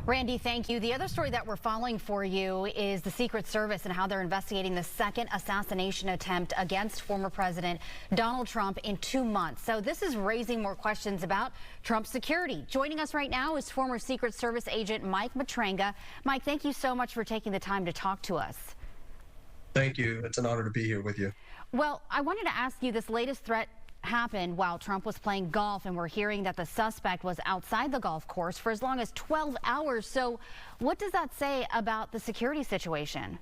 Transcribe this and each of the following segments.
Randy, thank you. The other story that we're following for you is the Secret Service and how they're investigating the second assassination attempt against former President Donald Trump in 2 months. So this is raising more questions about Trump's security. Joining us right now is former Secret Service agent Mike Matranga. Mike, thank you so much for taking the time to talk to us. Thank you. It's an honor to be here with you. Well, I wanted to ask you, this latest threat happened while Trump was playing golf, and we're hearing that the suspect was outside the golf course for as long as 12 hours. So what does that say about the security situation?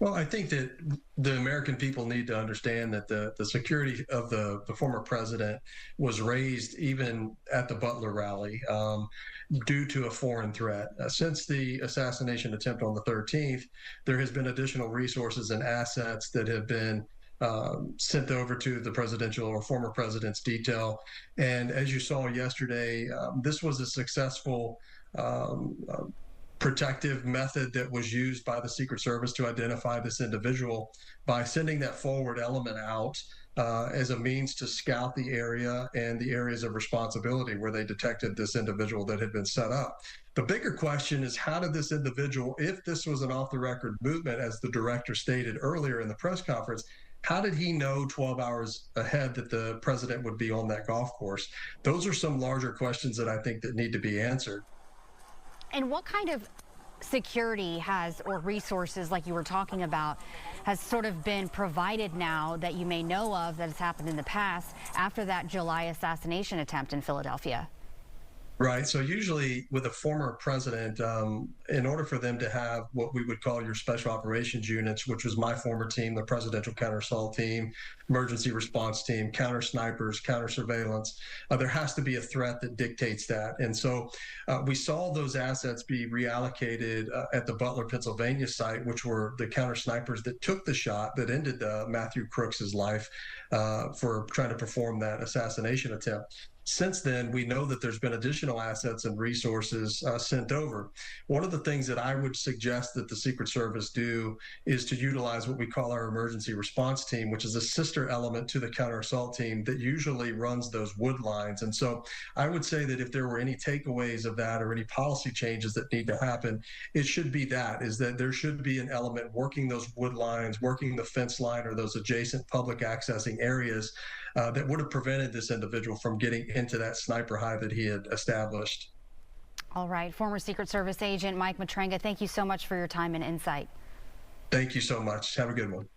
Well, I think that the American people need to understand that the security of the former president was raised even at the Butler rally due to a foreign threat. Since the assassination attempt on the 13th, there has been additional resources and assets that have been sent over to the presidential or former president's detail. And as you saw yesterday, this was a successful protective method that was used by the Secret Service to identify this individual by sending that forward element out as a means to scout the area and the areas of responsibility where they detected this individual that had been set up. The bigger question is, how did this individual, if this was an off-the-record movement, as the director stated earlier in the press conference, how did he know 12 hours ahead that the president would be on that golf course? Those are some larger questions that I think that need to be answered. And what kind of security has, or resources like you were talking about, has sort of been provided now that you may know of that has happened in the past after that July assassination attempt in Philadelphia? Right. So usually with a former president, in order for them to have what we would call your special operations units, which was my former team, the presidential counter assault team, emergency response team, counter snipers, counter surveillance, there has to be a threat that dictates that. And so we saw those assets be reallocated at the Butler, Pennsylvania site, which were the counter snipers that took the shot that ended Matthew Crooks's life for trying to perform that assassination attempt. Since then, we know that there's been additional assets and resources sent over. One of the things that I would suggest that the Secret Service do is to utilize what we call our emergency response team, which is a sister element to the counter assault team that usually runs those wood lines. And so I would say that if there were any takeaways of that or any policy changes that need to happen, it should be that, is that there should be an element working those wood lines, working the fence line or those adjacent public accessing areas that would have prevented this individual from getting into that sniper hive that he had established. All right. Former Secret Service agent Mike Matranga, thank you so much for your time and insight. Thank you so much. Have a good one.